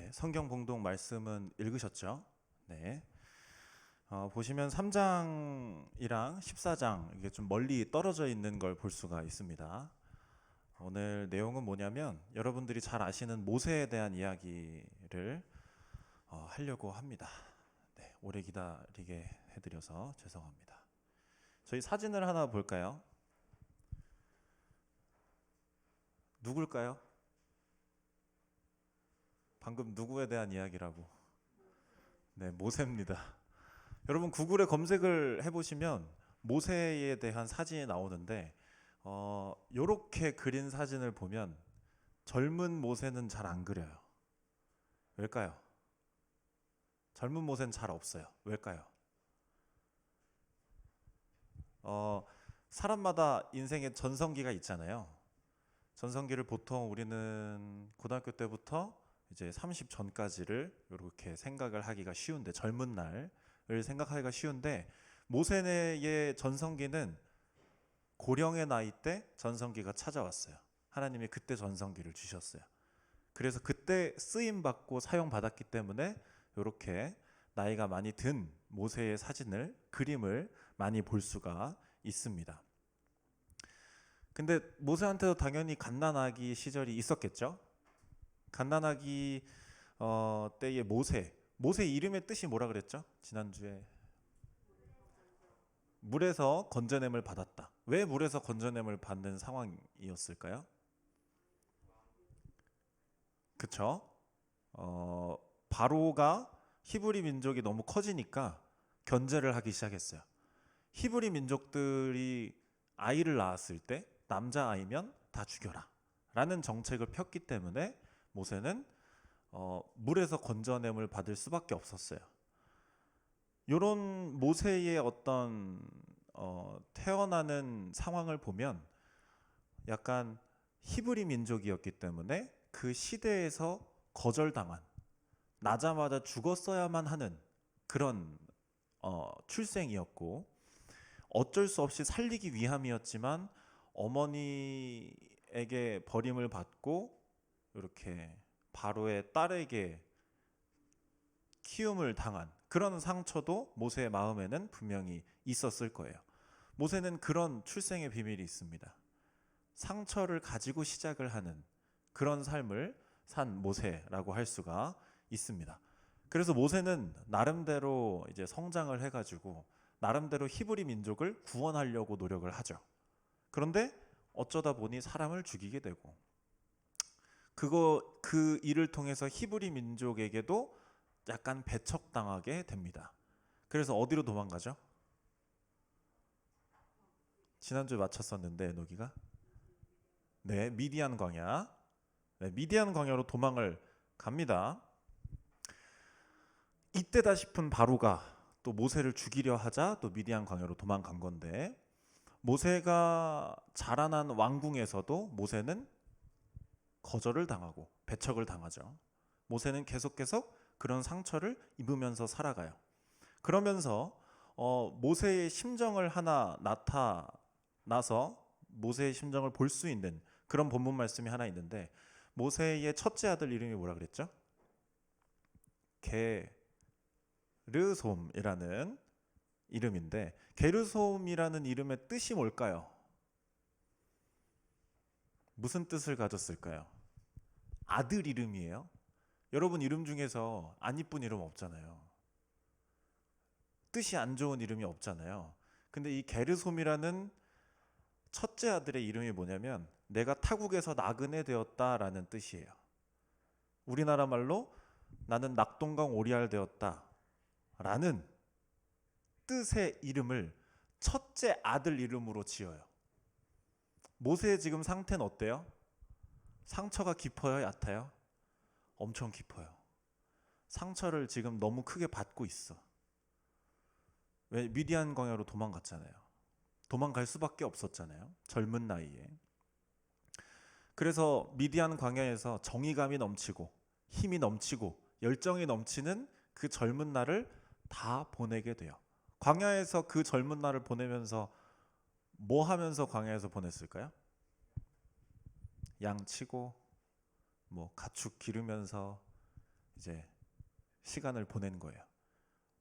네, 성경 봉독 말씀은 읽으셨죠? 네. 보시면 3장이랑 14장 이게 좀 멀리 떨어져 있는 걸 볼 수가 있습니다. 오늘 내용은 뭐냐면 여러분들이 잘 아시는 모세에 대한 이야기를 하려고 합니다. 네, 오래 기다리게 해드려서 죄송합니다. 저희 사진을 하나 볼까요? 누굴까요? 방금 누구에 대한 이야기라고? 네, 모세입니다. 여러분 구글에 검색을 해보시면 모세에 대한 사진이 나오는데 요렇게 그린 사진을 보면 젊은 모세는 잘 안 그려요. 왜일까요? 젊은 모세는 잘 없어요. 왜일까요? 사람마다 인생에 전성기가 있잖아요. 전성기를 보통 우리는 고등학교 때부터 이제 30 전까지를 이렇게 생각을 하기가 쉬운데, 젊은 날을 생각하기가 쉬운데, 모세의 전성기는 고령의 나이 때 전성기가 찾아왔어요. 하나님이 그때 전성기를 주셨어요. 그래서 그때 쓰임 받고 사용 받았기 때문에 이렇게 나이가 많이 든 모세의 사진을, 그림을 많이 볼 수가 있습니다. 근데 모세한테도 당연히 갓난아기 시절이 있었겠죠. 갓난아기 때의 모세 이름의 뜻이 뭐라 그랬죠? 지난주에 물에서 건져냄을 받았다. 왜 물에서 건져냄을 받는 상황이었을까요? 그쵸? 바로가 히브리 민족이 너무 커지니까 견제를 하기 시작했어요. 히브리 민족들이 아이를 낳았을 때 남자아이면 다 죽여라 라는 정책을 폈기 때문에 모세는 물에서 건져냄을 받을 수밖에 없었어요. 이런 모세의 어떤 태어나는 상황을 보면 약간 히브리 민족이었기 때문에 그 시대에서 거절당한, 나자마자 죽었어야만 하는 그런 출생이었고, 어쩔 수 없이 살리기 위함이었지만 어머니에게 버림을 받고 이렇게 바로의 딸에게 키움을 당한 그런 상처도 모세의 마음에는 분명히 있었을 거예요. 모세는 그런 출생의 비밀이 있습니다. 상처를 가지고 시작을 하는 그런 삶을 산 모세라고 할 수가 있습니다. 그래서 모세는 나름대로 이제 성장을 해가지고 나름대로 히브리 민족을 구원하려고 노력을 하죠. 그런데 어쩌다 보니 사람을 죽이게 되고, 그 일을 통해서 히브리 민족에게도 약간 배척당하게 됩니다. 그래서 어디로 도망가죠? 지난주에 맞췄었는데 노기가 네, 미디안 광야. 네, 미디안 광야로 도망을 갑니다. 이때다 싶은 바로가 또 모세를 죽이려 하자 또 미디안 광야로 도망간 건데, 모세가 자라난 왕궁에서도 모세는 거절을 당하고 배척을 당하죠. 모세는 계속 그런 상처를 입으면서 살아가요. 그러면서 모세의 심정을 하나 나타나서 모세의 심정을 볼 수 있는 그런 본문 말씀이 하나 있는데, 모세의 첫째 아들 이름이 뭐라 그랬죠? 게르솜이라는 이름인데, 게르솜이라는 이름의 뜻이 뭘까요? 무슨 뜻을 가졌을까요? 아들 이름이에요. 여러분 이름 중에서 안 이쁜 이름 없잖아요. 뜻이 안 좋은 이름이 없잖아요. 근데 이 게르솜이라는 첫째 아들의 이름이 뭐냐면 내가 타국에서 나그네 되었다라는 뜻이에요. 우리나라 말로 나는 낙동강 오리알 되었다라는 뜻의 이름을 첫째 아들 이름으로 지어요. 모세의 지금 상태는 어때요? 상처가 깊어요, 얕아요? 엄청 깊어요. 상처를 지금 너무 크게 받고 있어. 왜? 미디안 광야로 도망갔잖아요. 도망갈 수밖에 없었잖아요. 젊은 나이에. 그래서 미디안 광야에서 정의감이 넘치고 힘이 넘치고 열정이 넘치는 그 젊은 날을 다 보내게 돼요. 광야에서 그 젊은 날을 보내면서 뭐 하면서 광야에서 보냈을까요? 양 치고 뭐 가축 기르면서 이제 시간을 보낸 거예요.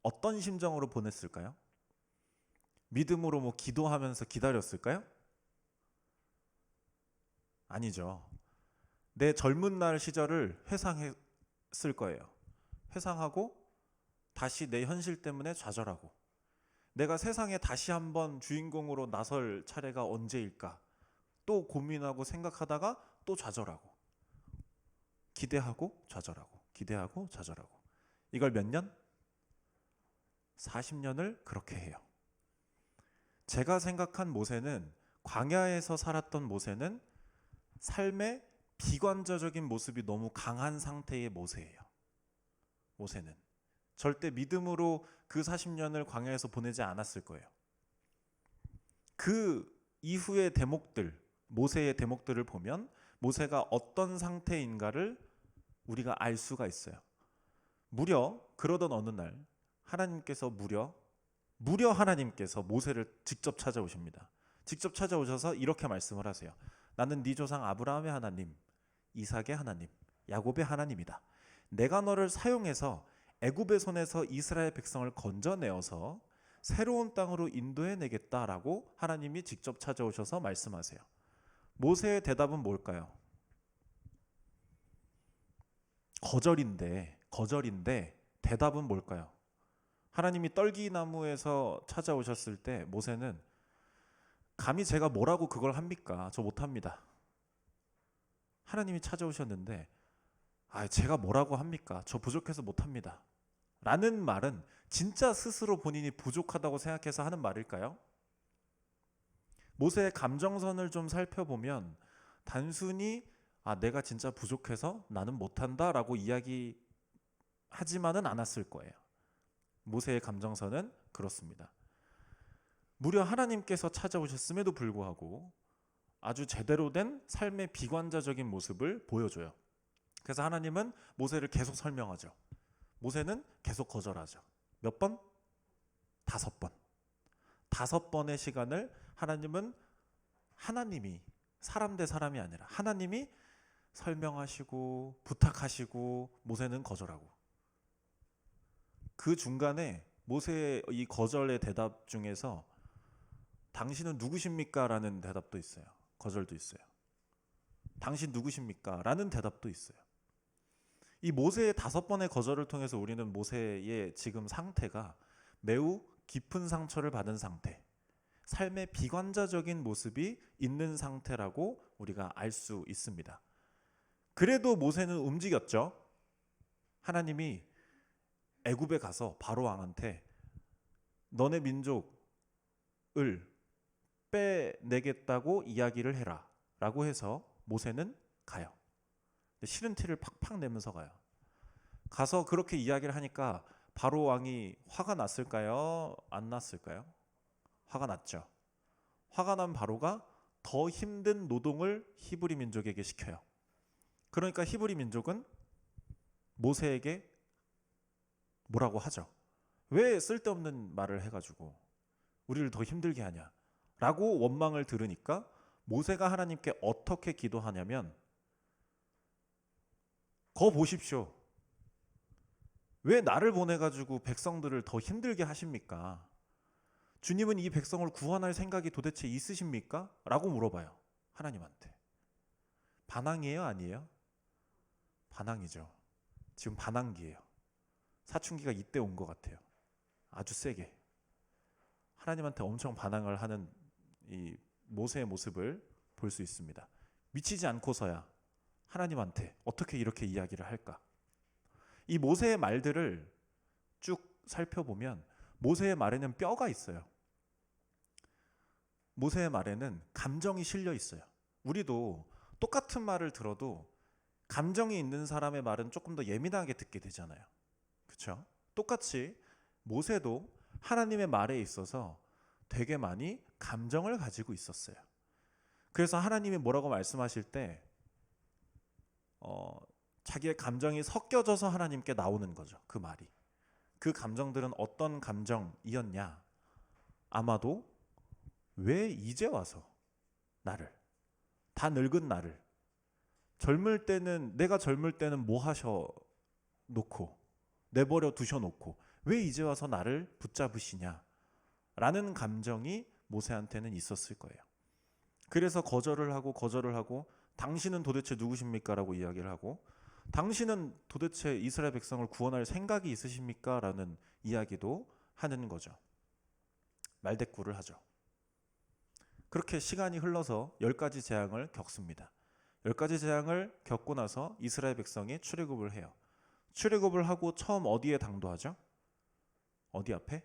어떤 심정으로 보냈을까요? 믿음으로 뭐 기도하면서 기다렸을까요? 아니죠. 내 젊은 날 시절을 회상했을 거예요. 회상하고 다시 내 현실 때문에 좌절하고, 내가 세상에 다시 한번 주인공으로 나설 차례가 언제일까 또 고민하고 생각하다가 또 좌절하고, 기대하고 좌절하고, 기대하고 좌절하고. 이걸 몇 년? 40년을 그렇게 해요. 제가 생각한 모세는, 광야에서 살았던 모세는 삶의 비관자적인 모습이 너무 강한 상태의 모세예요. 모세는 절대 믿음으로 그 40년을 광야에서 보내지 않았을 거예요. 그 이후의 대목들, 모세의 대목들을 보면 모세가 어떤 상태인가를 우리가 알 수가 있어요. 무려 그러던 어느 날 하나님께서 무려 하나님께서 모세를 직접 찾아오십니다. 직접 찾아오셔서 이렇게 말씀을 하세요. 나는 네 조상 아브라함의 하나님, 이삭의 하나님, 야곱의 하나님이다. 내가 너를 사용해서 애굽의 손에서 이스라엘 백성을 건져내어서 새로운 땅으로 인도해 내겠다라고 하나님이 직접 찾아오셔서 말씀하세요. 모세의 대답은 뭘까요? 거절인데 대답은 뭘까요? 하나님이 떨기나무에서 찾아오셨을 때 모세는 감히 제가 뭐라고 그걸 합니까? 저 못합니다. 하나님이 찾아오셨는데 제가 뭐라고 합니까? 저 부족해서 못합니다. 라는 말은 진짜 스스로 본인이 부족하다고 생각해서 하는 말일까요? 모세의 감정선을 좀 살펴보면 단순히 내가 진짜 부족해서 나는 못한다 라고 이야기하지만은 않았을 거예요. 모세의 감정선은 그렇습니다. 무려 하나님께서 찾아오셨음에도 불구하고 아주 제대로 된 삶의 비관자적인 모습을 보여줘요. 그래서 하나님은 모세를 계속 설명하죠. 모세는 계속 거절하죠. 몇 번? 5번. 5번의 시간을 하나님이 사람 대 사람이 아니라 하나님이 설명하시고 부탁하시고 모세는 거절하고, 그 중간에 모세의 이 거절의 대답 중에서 당신은 누구십니까? 라는 대답도 있어요. 거절도 있어요. 당신 누구십니까? 라는 대답도 있어요. 이 모세의 5번의 거절을 통해서 우리는 모세의 지금 상태가 매우 깊은 상처를 받은 상태, 삶의 비관자적인 모습이 있는 상태라고 우리가 알 수 있습니다. 그래도 모세는 움직였죠. 하나님이 애굽에 가서 바로 왕한테 너네 민족을 빼내겠다고 이야기를 해라 라고 해서 모세는 가요. 싫은 티를 팍팍 내면서 가요. 가서 그렇게 이야기를 하니까 바로 왕이 화가 났을까요? 안 났을까요? 화가 났죠. 화가 난 바로가 더 힘든 노동을 히브리 민족에게 시켜요. 그러니까 히브리 민족은 모세에게 뭐라고 하죠. 왜 쓸데없는 말을 해가지고 우리를 더 힘들게 하냐 라고 원망을 들으니까 모세가 하나님께 어떻게 기도하냐면, 거 보십시오. 왜 나를 보내가지고 백성들을 더 힘들게 하십니까? 주님은 이 백성을 구원할 생각이 도대체 있으십니까? 라고 물어봐요. 하나님한테. 반항이에요? 아니에요? 반항이죠. 지금 반항기예요. 사춘기가 이때 온 것 같아요. 아주 세게. 하나님한테 엄청 반항을 하는 이 모세의 모습을 볼 수 있습니다. 미치지 않고서야 하나님한테 어떻게 이렇게 이야기를 할까? 이 모세의 말들을 쭉 살펴보면 모세의 말에는 뼈가 있어요. 모세의 말에는 감정이 실려 있어요. 우리도 똑같은 말을 들어도 감정이 있는 사람의 말은 조금 더 예민하게 듣게 되잖아요. 그렇죠? 똑같이 모세도 하나님의 말에 있어서 되게 많이 감정을 가지고 있었어요. 그래서 하나님이 뭐라고 말씀하실 때 자기의 감정이 섞여져서 하나님께 나오는 거죠. 그 말이. 그 감정들은 어떤 감정이었냐? 아마도 왜 이제 와서 나를, 다 늙은 나를, 내가 젊을 때는 뭐 하셔? 놓고 내버려 두셔놓고 왜 이제 와서 나를 붙잡으시냐 라는 감정이 모세한테는 있었을 거예요. 그래서 거절을 하고 당신은 도대체 누구십니까? 라고 이야기를 하고 당신은 도대체 이스라엘 백성을 구원할 생각이 있으십니까? 라는 이야기도 하는 거죠. 말대꾸를 하죠. 그렇게 시간이 흘러서 10가지 재앙을 겪습니다. 10가지 재앙을 겪고 나서 이스라엘 백성이 출애굽을 해요. 출애굽을 하고 처음 어디에 당도하죠? 어디 앞에?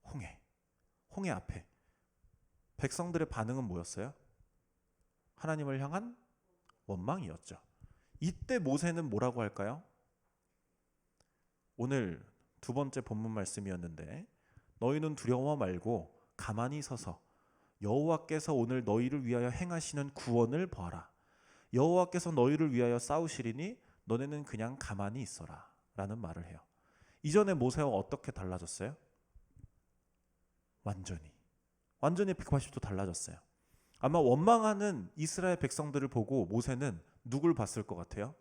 홍해 앞에. 백성들의 반응은 뭐였어요? 하나님을 향한 원망이었죠. 이때 모세는 뭐라고 할까요? 오늘 두 번째 본문 말씀이었는데 너희는 두려워 말고 가만히 서서 여호와께서 오늘 너희를 위하여 행하시는 구원을 보아라. 여호와께서 너희를 위하여 싸우시리니 너네는 그냥 가만히 있어라 라는 말을 해요. 이전에 모세와 어떻게 달라졌어요? 완전히 180도 달라졌어요. 아마 원망하는 이스라엘 백성들을 보고 모세는 누굴 봤을 것 같아요?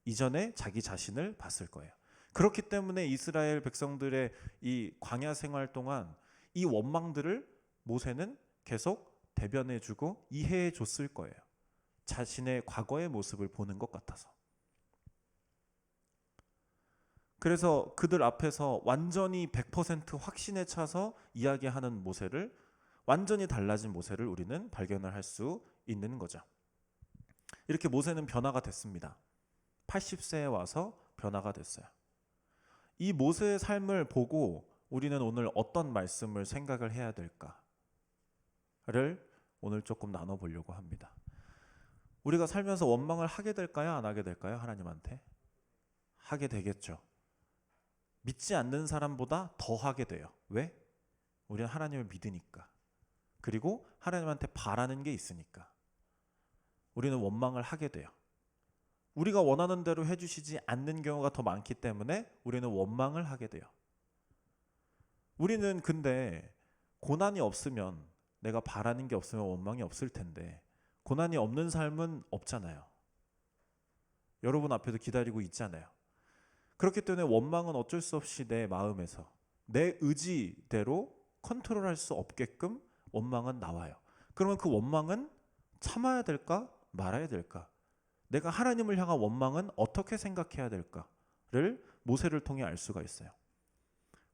이전에 자기 자신을 봤을 거예요. 그렇기 때문에 이스라엘 백성들의 이 광야 생활 동안 이 원망들을 모세는 계속 대변해주고 이해해줬을 거예요. 자신의 과거의 모습을 보는 것 같아서. 그래서 그들 앞에서 완전히 100% 확신에 차서 이야기하는 모세를, 완전히 달라진 모세를 우리는 발견을 할 수 있는 거죠. 이렇게 모세는 변화가 됐습니다. 80세에 와서 변화가 됐어요. 이 모세의 삶을 보고 우리는 오늘 어떤 말씀을 생각을 해야 될까를 오늘 조금 나눠보려고 합니다. 우리가 살면서 원망을 하게 될까요? 안 하게 될까요? 하나님한테? 하게 되겠죠. 믿지 않는 사람보다 더 하게 돼요. 왜? 우리는 하나님을 믿으니까. 그리고 하나님한테 바라는 게 있으니까. 우리는 원망을 하게 돼요. 우리가 원하는 대로 해주시지 않는 경우가 더 많기 때문에 우리는 원망을 하게 돼요. 우리는 근데 고난이 없으면, 내가 바라는 게 없으면 원망이 없을 텐데 고난이 없는 삶은 없잖아요. 여러분 앞에도 기다리고 있잖아요. 그렇기 때문에 원망은 어쩔 수 없이 내 마음에서 내 의지대로 컨트롤할 수 없게끔 원망은 나와요. 그러면 그 원망은 참아야 될까? 말아야 될까? 내가 하나님을 향한 원망은 어떻게 생각해야 될까를 모세를 통해 알 수가 있어요.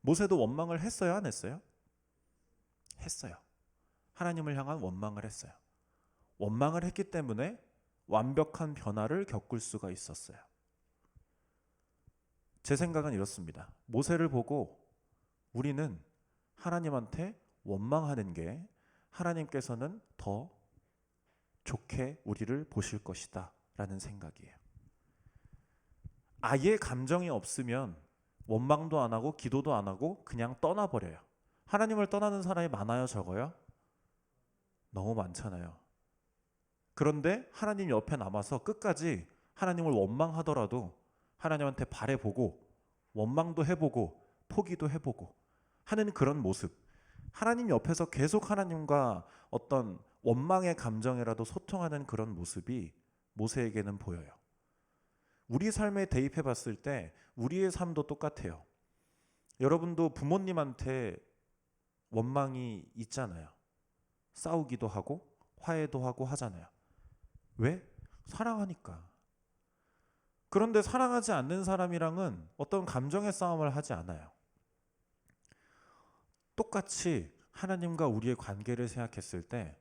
모세도 원망을 했어요? 안 했어요? 했어요. 하나님을 향한 원망을 했어요. 원망을 했기 때문에 완벽한 변화를 겪을 수가 있었어요. 제 생각은 이렇습니다. 모세를 보고 우리는 하나님한테 원망하는 게 하나님께서는 더 좋게 우리를 보실 것이다 라는 생각이에요. 아예 감정이 없으면 원망도 안 하고 기도도 안 하고 그냥 떠나버려요. 하나님을 떠나는 사람이 많아요, 적어요? 너무 많잖아요. 그런데 하나님 옆에 남아서 끝까지 하나님을 원망하더라도 하나님한테 바라보고 원망도 해보고 포기도 해보고 하는 그런 모습, 하나님 옆에서 계속 하나님과 어떤 원망의 감정이라도 소통하는 그런 모습이 모세에게는 보여요. 우리 삶에 대입해 봤을 때 우리의 삶도 똑같아요. 여러분도 부모님한테 원망이 있잖아요. 싸우기도 하고 화해도 하고 하잖아요. 왜? 사랑하니까. 그런데 사랑하지 않는 사람이랑은 어떤 감정의 싸움을 하지 않아요. 똑같이 하나님과 우리의 관계를 생각했을 때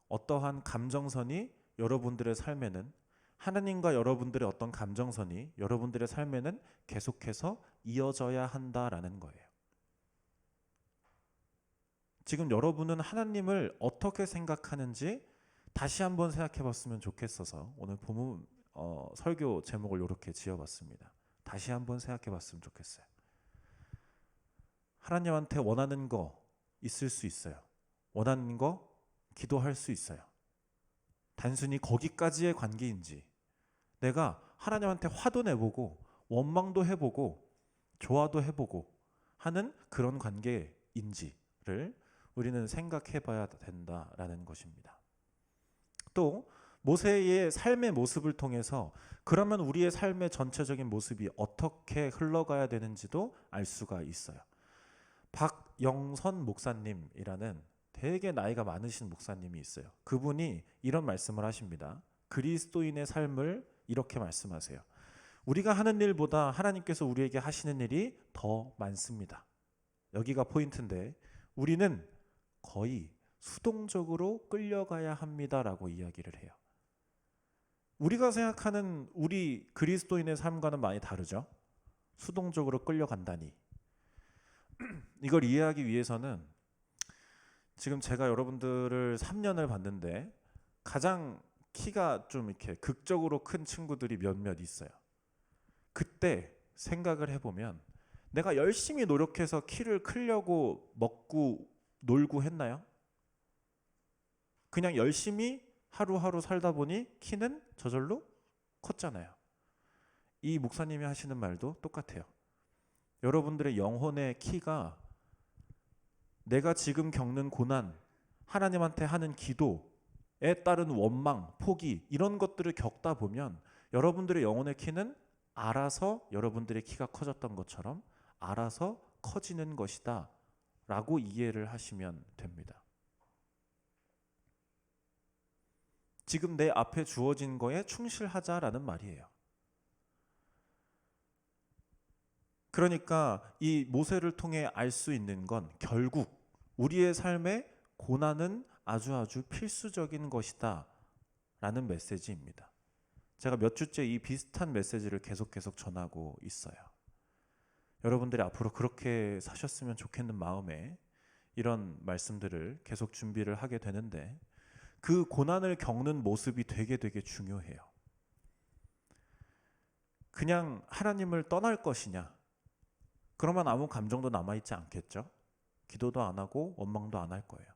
어떠한 감정선이 여러분들의 삶에는, 하나님과 여러분들의 어떤 감정선이 여러분들의 삶에는 계속해서 이어져야 한다라는 거예요. 지금 여러분은 하나님을 어떻게 생각하는지 다시 한번 생각해 봤으면 좋겠어서 오늘 본문 설교 제목을 이렇게 지어봤습니다. 다시 한번 생각해 봤으면 좋겠어요. 하나님한테 원하는 거 있을 수 있어요. 원하는 거 기도할 수 있어요. 단순히 거기까지의 관계인지, 내가 하나님한테 화도 내보고 원망도 해보고 좋아도 해보고 하는 그런 관계인지를 우리는 생각해 봐야 된다라는 것입니다. 또 모세의 삶의 모습을 통해서 그러면 우리의 삶의 전체적인 모습이 어떻게 흘러가야 되는지도 알 수가 있어요. 박영선 목사님이라는 되게 나이가 많으신 목사님이 있어요. 그분이 이런 말씀을 하십니다. 그리스도인의 삶을 이렇게 말씀하세요. 우리가 하는 일보다 하나님께서 우리에게 하시는 일이 더 많습니다. 여기가 포인트인데 우리는 거의 수동적으로 끌려가야 합니다라고 이야기를 해요. 우리가 생각하는 우리 그리스도인의 삶과는 많이 다르죠. 수동적으로 끌려간다니. 이걸 이해하기 위해서는 지금 제가 여러분들을 3년을 봤는데 가장 키가 좀 이렇게 극적으로 큰 친구들이 몇몇 있어요. 그때 생각을 해보면 내가 열심히 노력해서 키를 크려고 먹고 놀고 했나요? 그냥 열심히 하루하루 살다 보니 키는 저절로 컸잖아요. 이 목사님이 하시는 말도 똑같아요. 여러분들의 영혼의 키가 내가 지금 겪는 고난, 하나님한테 하는 기도에 따른 원망, 포기 이런 것들을 겪다 보면 여러분들의 영혼의 키는 알아서 여러분들의 키가 커졌던 것처럼 알아서 커지는 것이다 라고 이해를 하시면 됩니다. 지금 내 앞에 주어진 거에 충실하자라는 말이에요. 그러니까 이 모세를 통해 알 수 있는 건 결국 우리의 삶에 고난은 아주 필수적인 것이다 라는 메시지입니다. 제가 몇 주째 이 비슷한 메시지를 계속 전하고 있어요. 여러분들이 앞으로 그렇게 사셨으면 좋겠는 마음에 이런 말씀들을 계속 준비를 하게 되는데 그 고난을 겪는 모습이 되게 중요해요. 그냥 하나님을 떠날 것이냐? 그러면 아무 감정도 남아있지 않겠죠? 기도도 안 하고 원망도 안 할 거예요.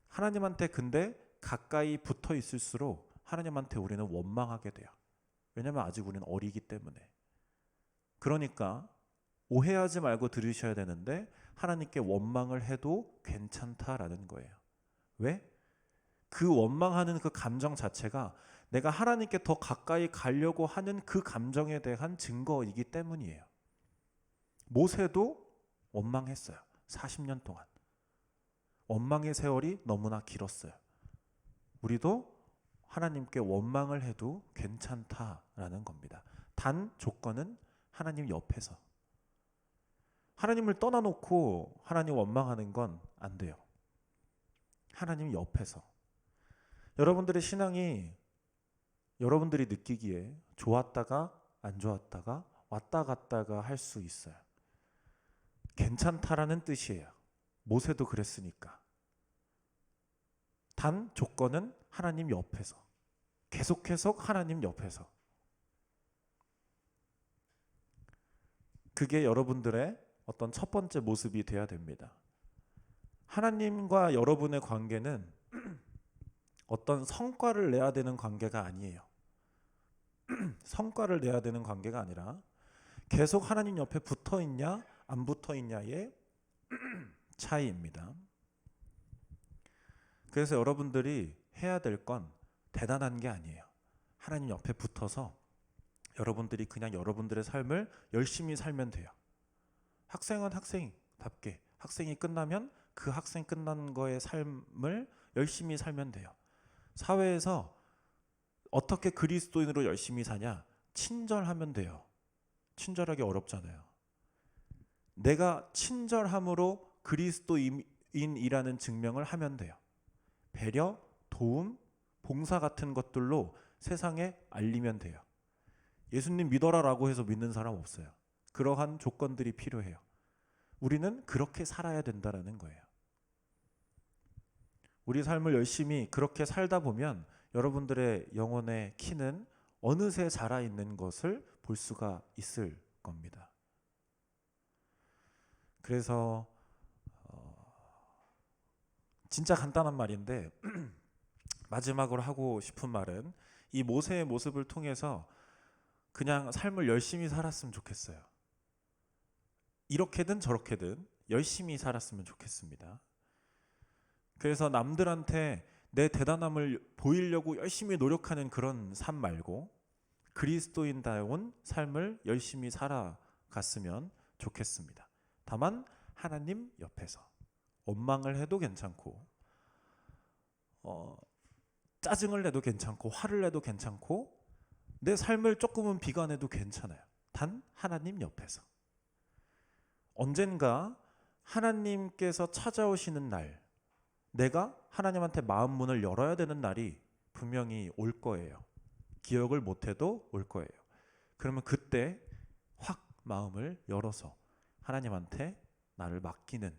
하나님한테 근데 가까이 붙어 있을수록 하나님한테 우리는 원망하게 돼요. 왜냐하면 아직 우리는 어리기 때문에. 그러니까 오해하지 말고 들으셔야 되는데 하나님께 원망을 해도 괜찮다라는 거예요. 왜? 그 원망하는 그 감정 자체가 내가 하나님께 더 가까이 가려고 하는 그 감정에 대한 증거이기 때문이에요. 모세도 원망했어요. 40년 동안. 원망의 세월이 너무나 길었어요. 우리도 하나님께 원망을 해도 괜찮다라는 겁니다. 단 조건은 하나님 옆에서. 하나님을 떠나놓고 하나님 원망하는 건 안 돼요. 하나님 옆에서. 여러분들의 신앙이 여러분들이 느끼기에 좋았다가 안 좋았다가 왔다 갔다가 할 수 있어요. 괜찮다라는 뜻이에요. 모세도 그랬으니까. 단 조건은 하나님 옆에서. 계속 하나님 옆에서. 그게 여러분들의 어떤 첫 번째 모습이 돼야 됩니다. 하나님과 여러분의 관계는 어떤 성과를 내야 되는 관계가 아니에요. 성과를 내야 되는 관계가 아니라 계속 하나님 옆에 붙어 있냐 안 붙어 있냐의 차이입니다. 그래서 여러분들이 해야 될 건 대단한 게 아니에요. 하나님 옆에 붙어서 여러분들이 그냥 여러분들의 삶을 열심히 살면 돼요. 학생은 학생답게 학생이 끝나면 그 학생 끝난 거의 삶을 열심히 살면 돼요. 사회에서 어떻게 그리스도인으로 열심히 사냐? 친절하면 돼요. 친절하기 어렵잖아요. 내가 친절함으로 그리스도인이라는 증명을 하면 돼요. 배려, 도움, 봉사 같은 것들로 세상에 알리면 돼요. 예수님 믿어라라고 해서 믿는 사람 없어요. 그러한 조건들이 필요해요. 우리는 그렇게 살아야 된다는 거예요. 우리 삶을 열심히 그렇게 살다 보면 여러분들의 영혼의 키는 어느새 자라 있는 것을 볼 수가 있을 겁니다. 그래서 진짜 간단한 말인데 마지막으로 하고 싶은 말은 이 모세의 모습을 통해서 그냥 삶을 열심히 살았으면 좋겠어요. 이렇게든 저렇게든 열심히 살았으면 좋겠습니다. 그래서 남들한테 내 대단함을 보이려고 열심히 노력하는 그런 삶 말고 그리스도인다운 삶을 열심히 살아갔으면 좋겠습니다. 다만 하나님 옆에서 원망을 해도 괜찮고 짜증을 내도 괜찮고 화를 내도 괜찮고 내 삶을 조금은 비관해도 괜찮아요. 단 하나님 옆에서. 언젠가 하나님께서 찾아오시는 날, 내가 하나님한테 마음 문을 열어야 되는 날이 분명히 올 거예요. 기억을 못해도 올 거예요. 그러면 그때 확 마음을 열어서 하나님한테 나를 맡기는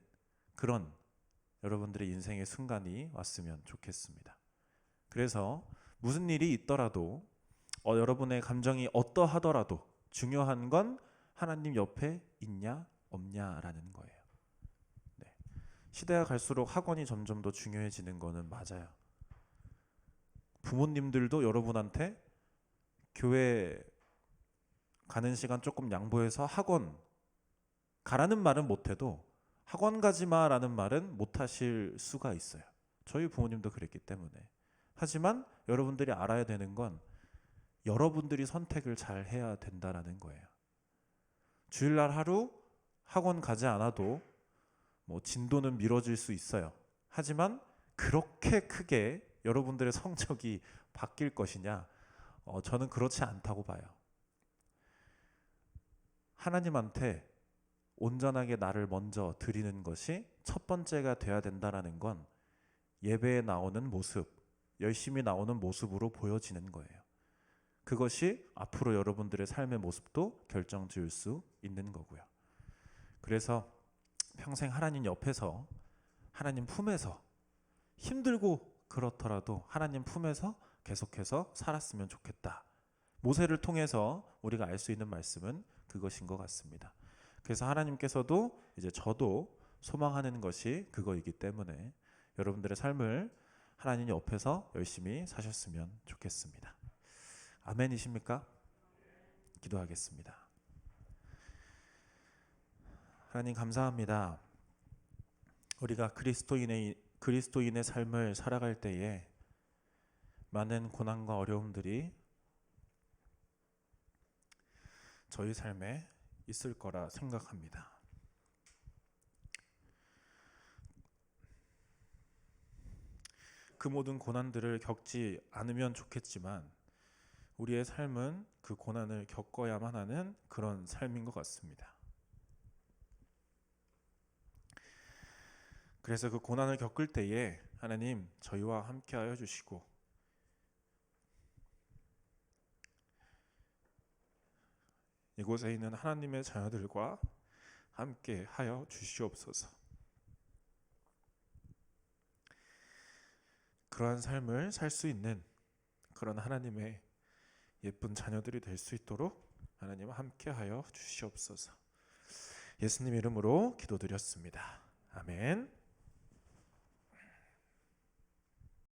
그런 여러분들의 인생의 순간이 왔으면 좋겠습니다. 그래서 무슨 일이 있더라도 여러분의 감정이 어떠하더라도 중요한 건 하나님 옆에 있냐 없냐라는 거예요. 네. 시대가 갈수록 학원이 점점 더 중요해지는 거는 맞아요. 부모님들도 여러분한테 교회 가는 시간 조금 양보해서 학원 가라는 말은 못해도 학원 가지 마라는 말은 못하실 수가 있어요. 저희 부모님도 그랬기 때문에. 하지만 여러분들이 알아야 되는 건 여러분들이 선택을 잘 해야 된다라는 거예요. 주일날 하루 학원 가지 않아도 진도는 미뤄질 수 있어요. 하지만 그렇게 크게 여러분들의 성적이 바뀔 것이냐? 저는 그렇지 않다고 봐요. 하나님한테 온전하게 나를 먼저 드리는 것이 첫 번째가 돼야 된다라는 건 예배에 나오는 모습, 열심히 나오는 모습으로 보여지는 거예요. 그것이 앞으로 여러분들의 삶의 모습도 결정지을 수 있는 거고요. 그래서 평생 하나님 옆에서, 하나님 품에서, 힘들고 그렇더라도 하나님 품에서 계속해서 살았으면 좋겠다. 모세를 통해서 우리가 알 수 있는 말씀은 그것인 것 같습니다. 그래서 하나님께서도 이제 저도 소망하는 것이 그거이기 때문에 여러분들의 삶을 하나님 옆에서 열심히 사셨으면 좋겠습니다. 아멘이십니까? 기도하겠습니다. 하나님 감사합니다. 우리가 그리스도인의 삶을 살아갈 때에 많은 고난과 어려움들이 저희 삶에 있을 거라 생각합니다. 그 모든 고난들을 겪지 않으면 좋겠지만 우리의 삶은 그 고난을 겪어야만 하는 그런 삶인 것 같습니다. 그래서 그 고난을 겪을 때에 하나님 저희와 함께하여 주시고 이곳에 있는 하나님의 자녀들과 함께하여 주시옵소서. 그러한 삶을 살 수 있는 그런 하나님의 예쁜 자녀들이 될 수 있도록 하나님 함께하여 주시옵소서. 예수님 이름으로 기도드렸습니다. 아멘.